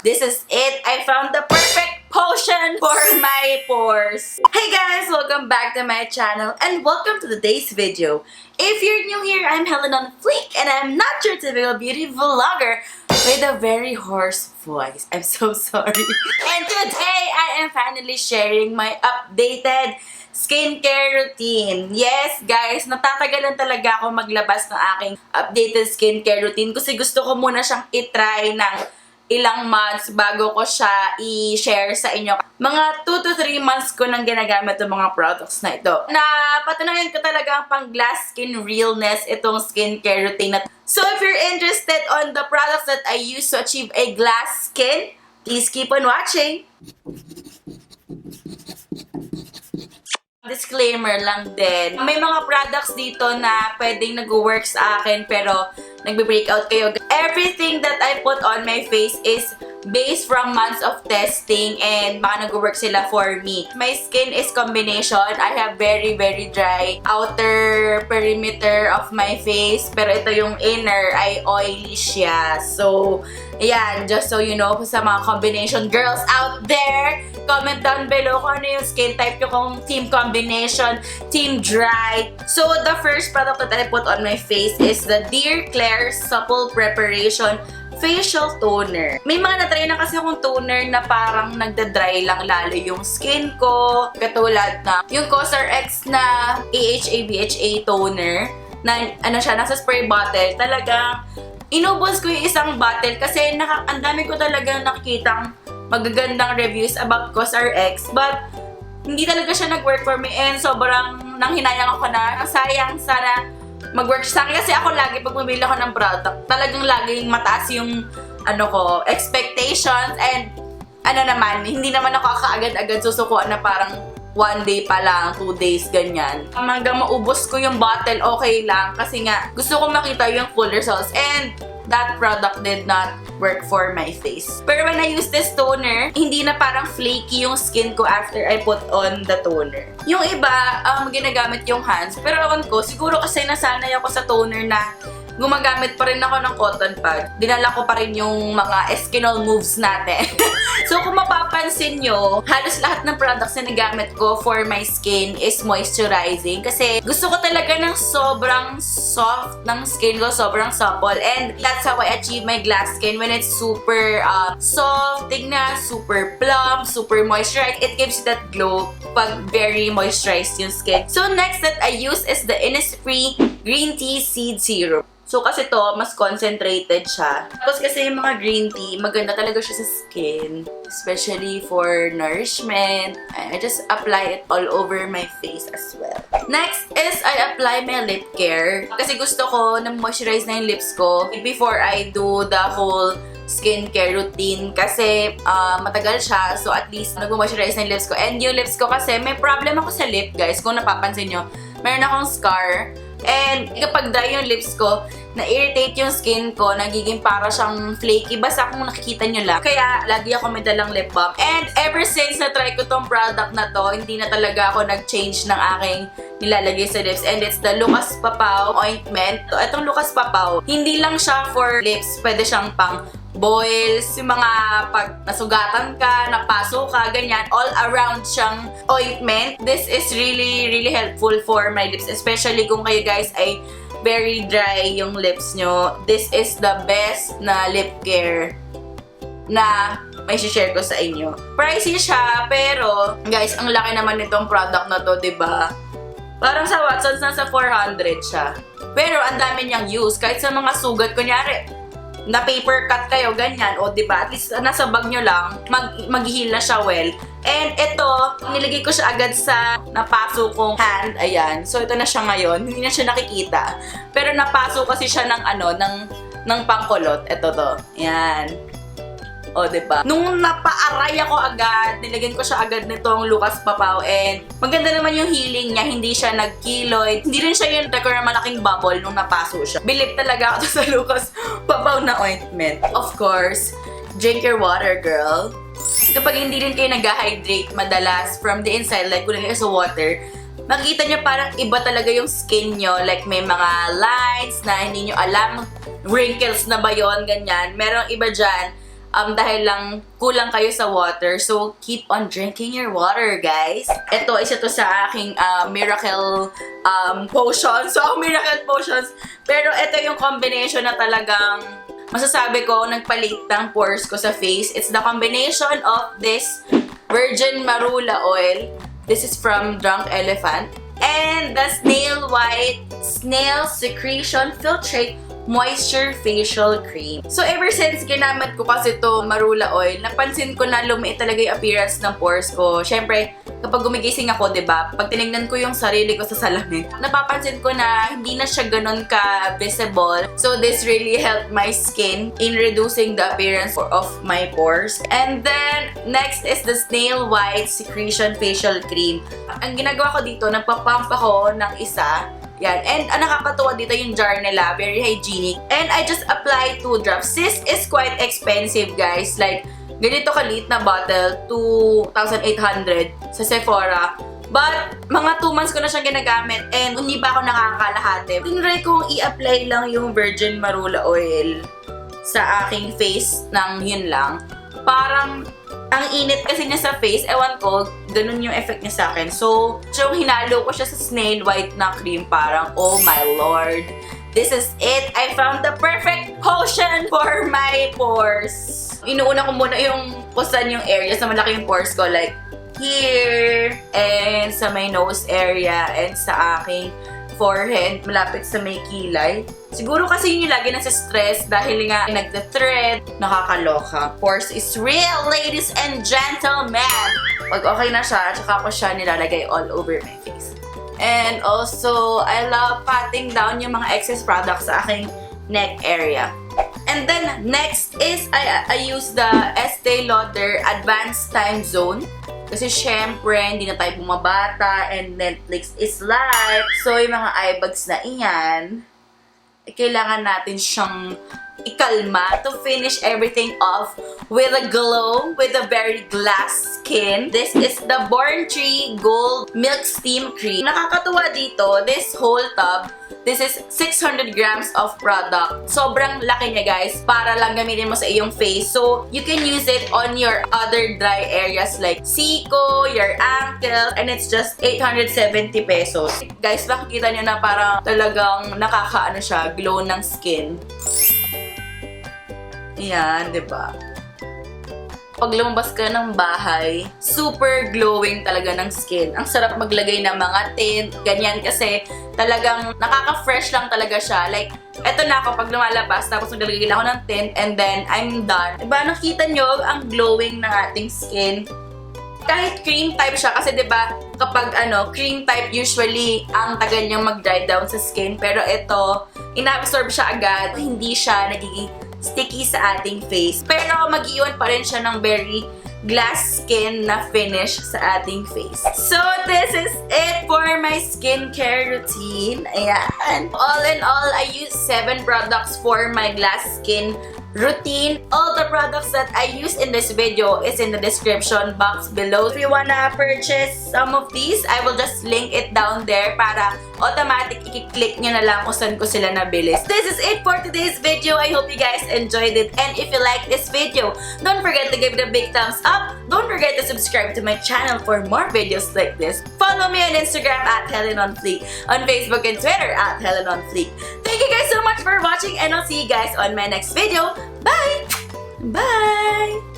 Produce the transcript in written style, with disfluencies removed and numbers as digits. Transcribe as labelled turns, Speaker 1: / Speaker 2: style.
Speaker 1: This is it. I found the perfect potion for my pores. Hey guys! Welcome back to my channel and welcome to today's video. If you're new here, I'm HelenOnFleek and I'm not your typical beauty vlogger with a very hoarse voice. I'm so sorry. And today, I am finally sharing my updated skincare routine. Yes, guys, natatagalan talaga ako maglabas ng aking updated skincare routine kasi gusto ko muna siyang itry ng ilang months bago ko siya i-share sa inyo. Mga 2 to 3 months ko nang ginagamit yung mga products na ito. Napatunayan ko talaga ang pang glass skin realness itong skincare routine na. So if you're interested on the products that I use to achieve a glass skin, please keep on watching. Disclaimer lang din. May mga products dito na pwedeng nag-work sa akin pero nagbe-breakout kayo. Everything that I put on my face is based from months of testing and baka nag-work sila for me. My skin is combination. I have very dry outer perimeter of my face pero ito yung inner ay oily siya. So, ayan, just so you know, sa mga combination girls out there, comment down below kung ano yung skin type nyo, kung team combination, team dry. So, the first product that I put on my face is the Dear Claire Supple Preparation Facial Toner. May mga natry na kasi akong toner na parang nagda-dry lang lalo yung skin ko. Katulad na yung COSRX na AHA/BHA toner na ano siya, nasa spray bottle. Talagang inubos ko yung isang bottle kasi ang dami ko talagang nakikitang magagandang reviews about COSRX but hindi talaga siya nag-work for me and sobrang nanghinayang ako na sayang sana mag-work sa akin kasi ako lagi pag bumili ako ng product talagang laging mataas yung expectations and hindi naman ako kaagad-agad susukuan na parang 1 day pa lang, 2 days, ganyan. Hanggang maubos ko yung bottle, okay lang. Kasi nga, gusto ko makita yung full results. And that product did not work for my face. Pero when I use this toner, hindi na parang flaky yung skin ko after I put on the toner. Yung iba, ginagamit yung hands. Pero awan ko, siguro kasi nasanay ako sa toner na gumagamit pa rin ako ng cotton pad. Dinala ko pa rin yung mga Eskinol moves natin. So kung mapapansin nyo, halos lahat ng products na nagamit ko for my skin is moisturizing. Kasi gusto ko talaga ng sobrang soft ng skin ko, sobrang supple. And that's how I achieve my glass skin when it's super soft, tignan, super plump, super moisturized. It gives you that glow pag very moisturized yung skin. So next that I use is the Innisfree Green Tea Seed Serum. So, kasi to, mas concentrated siya. Tapos kasi yung mga green tea, maganda talaga siya sa skin. Especially for nourishment. I just apply it all over my face as well. Next is, I apply my lip care. Kasi gusto ko na moisturize na yung lips ko before I do the whole skincare routine. Kasi matagal siya. So, at least nag-moisturize na yung lips ko. And yung lips ko kasi, may problem ako sa lip, guys. Kung napapansin nyo, meron akong scar. And kapag dry yung lips ko, na-irritate yung skin ko, nagiging para siyang flaky. Basta kung nakikita nyo lang. Kaya, lagi ako may dalang lip balm. And ever since na-try ko tong product na to, hindi na talaga ako nag-change ng aking nilalagay sa lips. And it's the Lucas Papaw ointment. Itong Lucas Papaw, hindi lang siya for lips. Pwede siyang pang boils, yung mga pag nasugatan ka, napaso ka, ganyan, all around siyang ointment. This is really helpful for my lips, especially kung kayo guys ay very dry yung lips nyo. This is the best na lip care na may share ko sa inyo. Pricey siya, pero guys, ang laki naman nitong product na to, diba? Parang sa Watsons nasa 400 siya. Pero ang dami niyang use, kahit sa mga sugat, kunyari, na paper cut kayo, ganyan, o diba, at least nasa bag nyo lang, mag-heal na siya well. And ito, nilagay ko siya agad sa napaso kong hand, ayan. So ito na siya ngayon, hindi na siya nakikita. Pero napaso kasi siya ng ng pangkulot. Ito to, ayan. O, diba? Nung napaaray ako agad, nilagyan ko siya agad nitong Lucas Papaw and maganda naman yung healing niya, hindi siya nag-keloid. Hindi rin siya yung record na malaking bubble nung napaso siya. Believe talaga ako sa Lucas Papaw na ointment. Of course, drink your water, girl. Kapag hindi rin kayo nag-hydrate madalas from the inside, like kunin kayo sa water, makikita nyo parang iba talaga yung skin nyo. Like may mga lines na hindi nyo alam, wrinkles na ba yun, ganyan. Merong iba dyan, dahil lang kulang kayo sa water. So, keep on drinking your water, guys. Ito, isa to sa aking miracle potions. So, miracle potions. Pero ito yung combination na talagang masasabi ko, nagpalit ng pores ko sa face. It's the combination of this virgin marula oil. This is from Drunk Elephant. And the Snail White Snail Secretion Filtrate Moisture Facial Cream. So, ever since ginamit ko kasi to marula oil, napansin ko na lumiit talaga yung appearance ng pores ko. Siyempre, kapag gumigising ako, diba, pag tinignan ko yung sarili ko sa salamin, napapansin ko na hindi na siya ganun ka-visible. So, this really helped my skin in reducing the appearance of my pores. And then, next is the Snail White Secretion Facial Cream. Ang ginagawa ko dito, nagpapump ako ng isa. Yan. And ang nakakatuwa dito yung jar nila. Very hygienic. And I just apply 2 drops. This is quite expensive, guys. Like, ganito kaliit na bottle, 2,800 sa Sephora. But, mga 2 months ko na siyang ginagamit and hindi pa ako nakakalahati. Tinry kong i-apply lang yung virgin marula oil sa aking face ng yun lang. Parang, ang init kasi niya sa face, ewan ko, ganun yung effect niya sa akin. So, yung hinalo ko siya sa snail white na cream, parang, oh my lord, this is it. I found the perfect potion for my pores. Inuuna ko muna yung kusan yung area sa malaki yung pores ko, like here, and sa my nose area, and sa aking forehead, malapit sa may kilay. Siguro kasi yun yung lagi nasa stress dahil nga nagda-thread, nakakaloka. Pores is real, ladies and gentlemen! Pag okay na siya, tsaka ko siya nilalagay all over my face. And also, I love patting down yung mga excess products sa aking neck area. And then, next is, I use the Estee Lauder Advanced Time Zone. Kasi syempre, hindi na tayo bumabata and Netflix is life. So, yung mga eye bags na iyan, kailangan natin siyang ikalma to finish everything off with a glow, with a very glass skin. This is the Born Tree Gold Milk Steam Cream. Nakakatuwa dito, this whole tub, this is 600 grams of product. Sobrang laki niya, guys, para lang gamitin mo sa iyong face. So, you can use it on your other dry areas like siko, your ankles, and it's just 870 pesos. Guys, makikita niyo na parang talagang nakakaano siya, glow ng skin. Yan, diba? Pag lumabas ka ng bahay, super glowing talaga ng skin. Ang sarap maglagay ng mga tint, ganyan, kasi talagang nakaka-fresh lang talaga siya. Like, eto na ako pag lumalabas, tapos maglalagay lang ako ng tint, and then I'm done. Diba, nakita nyo ang glowing ng ating skin? Kahit cream type siya, kasi diba, kapag cream type, usually, ang tagal niyang mag-dry down sa skin. Pero ito, ina-absorb siya agad, hindi siya nagiging sticky sa ating face. Pero mag-iwan pa rin siya ng very glass skin na finish sa ating face. So, this is it for my skincare routine. Ayan. All in all, I use 7 products for my glass skin routine. All the products that I use in this video is in the description box below. If you wanna purchase some of these, I will just link it down there para automatic i-click nyo na lang kung saan ko sila nabili. This is it for today's video. I hope you guys enjoyed it. And if you like this video, don't forget to give it a big thumbs up. Don't forget to subscribe to my channel for more videos like this. Follow me on Instagram at HelenOnFleek, on Facebook and Twitter at HelenOnFleek. Thank you guys so much for watching, and I'll see you guys on my next video. Bye! Bye!